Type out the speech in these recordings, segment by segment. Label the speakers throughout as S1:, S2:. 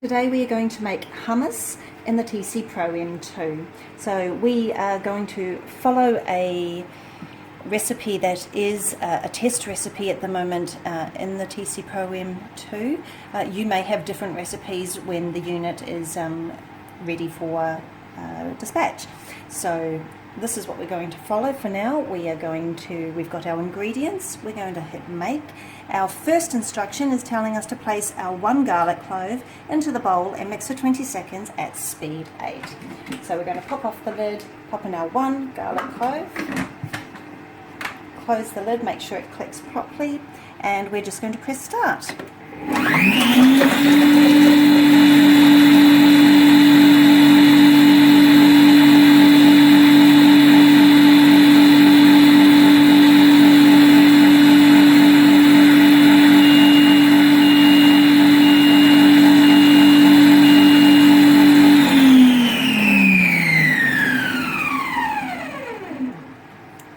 S1: Today we are going to make hummus in the 𝗵𝗂𝗵𝗃 Pro M2. So we are going to follow a recipe that is a test recipe at the moment in the 𝗵𝗂𝗵𝗃 Pro M2. You may have different recipes when the unit is ready for dispatch. So this is what we're going to follow for now. We've got our ingredients, we're going to hit make. Our first instruction is telling us to place our 1 garlic clove into the bowl and mix for 20 seconds at speed 8. So we're going to pop off the lid, pop in our 1 garlic clove, close the lid, make sure it clicks properly, and we're just going to press start.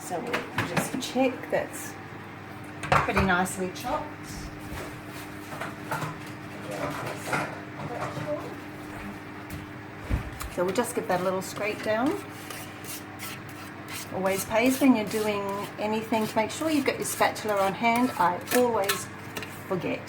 S1: So we'll just check that's pretty nicely chopped. So we'll just give that a little scrape down. Always pays when you're doing anything to make sure you've got your spatula on hand. I always forget.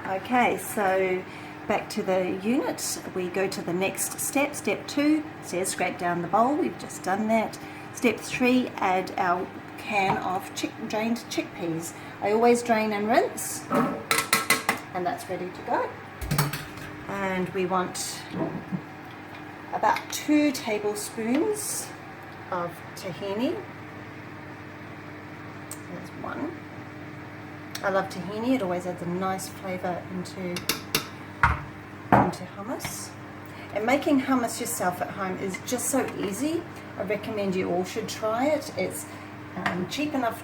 S1: Okay, so back to the unit, we go to the next step. Step 2 says scrape down the bowl. We've just done that. Step 3, add our can of drained chickpeas. I always drain and rinse, and that's ready to go. And we want about 2 tablespoons of tahini. There's 1. I love tahini, it always adds a nice flavour into hummus. And making hummus yourself at home is just so easy. I recommend you all should try it. It's cheap enough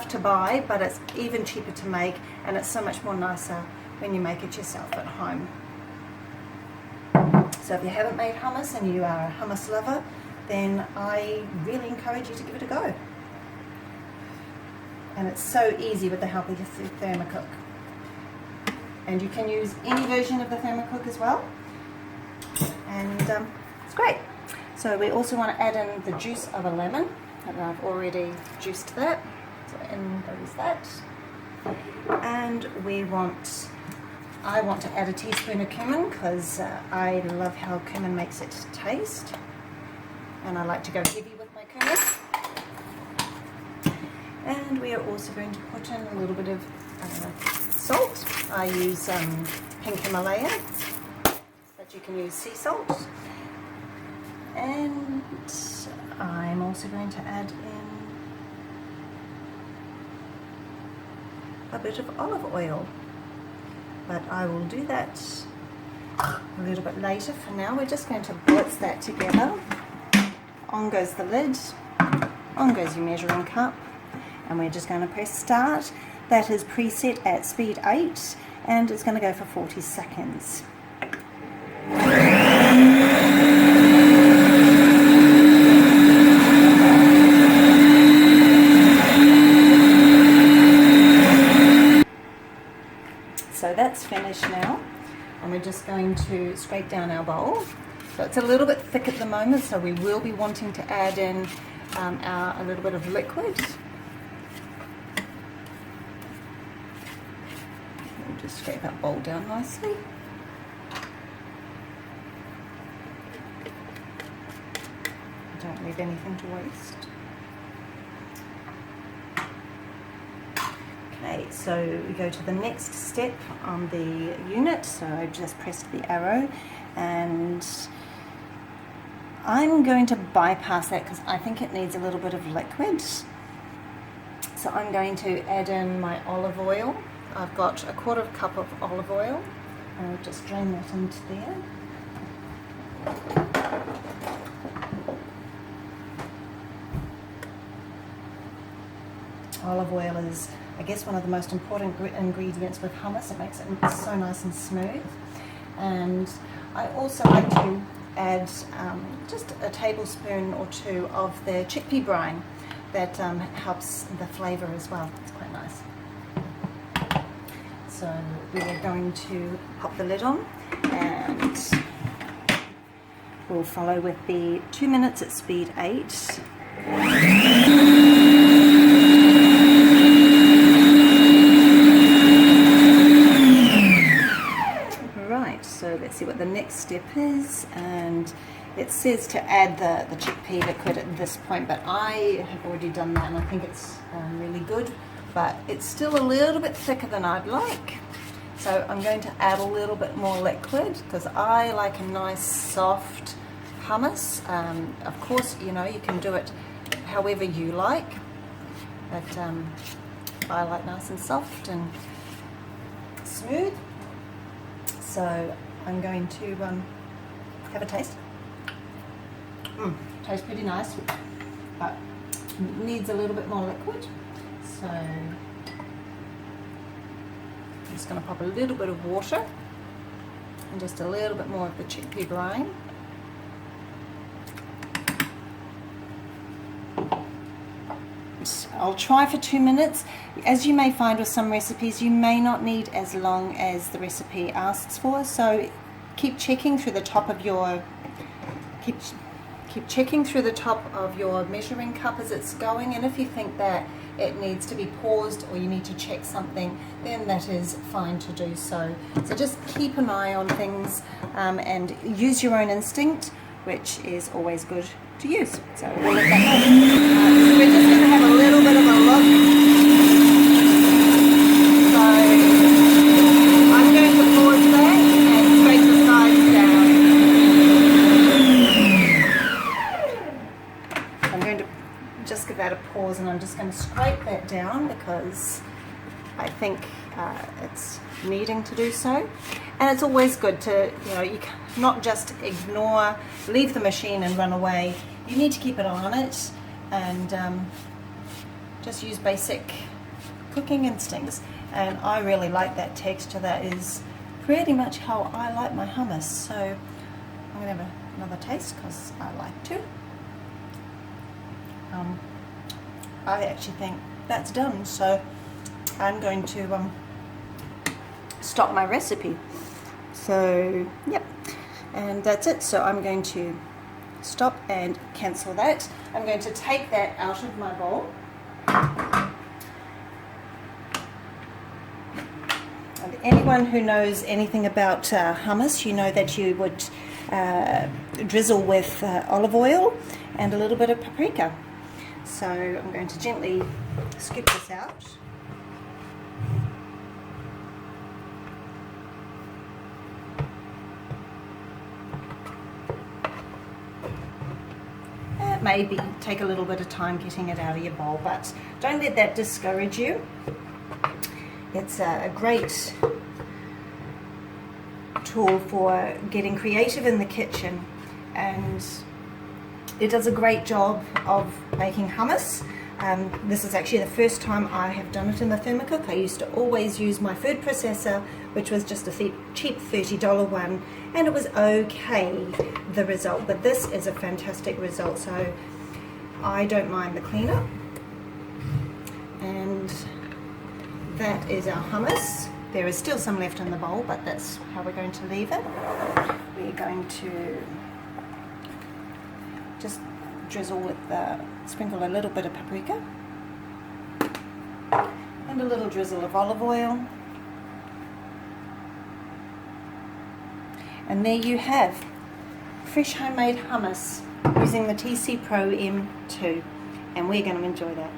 S1: to buy, but it's even cheaper to make, and it's so much more nicer when you make it yourself at home. So if you haven't made hummus and you are a hummus lover, then I really encourage you to give it a go. And it's so easy with the help of the ThermoCook. And you can use any version of the ThermoCook as well. And it's great. So we also want to add in the juice of a lemon, and I've already juiced that, so in goes that. And I want to add a teaspoon of cumin because I love how cumin makes it taste, and I like to go heavy with my cumin. And we are also going to put in a little bit of salt. I use pink Himalaya, but you can use sea salt. And I'm also going to add in a bit of olive oil, but I will do that a little bit later. For now, we're just going to blitz that together. On goes the lid, on goes your measuring cup, and we're just going to press start. That is preset at speed 8, and it's going to go for 40 seconds. So that's finished now, and we're just going to scrape down our bowl. So it's a little bit thick at the moment, so we will be wanting to add in a little bit of liquid. We'll just scrape our bowl down nicely. Don't leave anything to waste. Okay, so we go to the next step on the unit. So I just pressed the arrow, and I'm going to bypass that because I think it needs a little bit of liquid. So I'm going to add in my olive oil. I've got 1/4 cup of olive oil, and I'll just drain that into there. Olive oil is, I guess, one of the most important ingredients with hummus. It makes it so nice and smooth. And I also like to add just a tablespoon or 2 of the chickpea brine. That helps the flavour as well. It's quite nice. So we are going to pop the lid on and we'll follow with the 2 minutes at speed 8. Right, so let's see what the next step is, and it says to add the chickpea liquid at this point, but I have already done that and I think it's really good, but it's still a little bit thicker than I'd like. So I'm going to add a little bit more liquid because I like a nice soft hummus. Of course, you know, you can do it however you like, but I like nice and soft and smooth. So I'm going to have a taste. Tastes pretty nice, but needs a little bit more liquid. So I'm just going to pop a little bit of water and just a little bit more of the chickpea brine. I'll try for 2 minutes. As you may find with some recipes, you may not need as long as the recipe asks for, so keep checking through the top of your keep checking through the top of your measuring cup as it's going, and if you think that it needs to be paused or you need to check something, then that is fine to do so. So just keep an eye on things and use your own instinct, which is always good to use. So we'll let that go. So we're just going to have a little bit of a look. So I'm going to pause that and scrape the sides down. I'm going to just give that a pause, and I'm just going to scrape that down because I think it's needing to do so. And it's always good to, you know, you not just ignore, leave the machine and run away. You need to keep an eye on it and just use basic cooking instincts. And I really like that texture. That is pretty much how I like my hummus. So I'm going to have another taste because I like to. I actually think that's done, so I'm going to stop my recipe. So yep, and that's it. So I'm going to stop and cancel that. I'm going to take that out of my bowl. And anyone who knows anything about hummus, you know that you would drizzle with olive oil and a little bit of paprika. So I'm going to gently scoop this out. It may take a little bit of time getting it out of your bowl, but don't let that discourage you. It's a great tool for getting creative in the kitchen, and it does a great job of making hummus. This is actually the first time I have done it in the ThermoCook. I used to always use my food processor, which was just a cheap $30 one, and it was okay, the result, but this is a fantastic result, so I don't mind the cleanup. And that is our hummus. There is still some left in the bowl, but that's how we're going to leave it. We're going to just drizzle with sprinkle a little bit of paprika and a little drizzle of olive oil, and there you have fresh homemade hummus using the ThermoCook Pro M2, and we're going to enjoy that.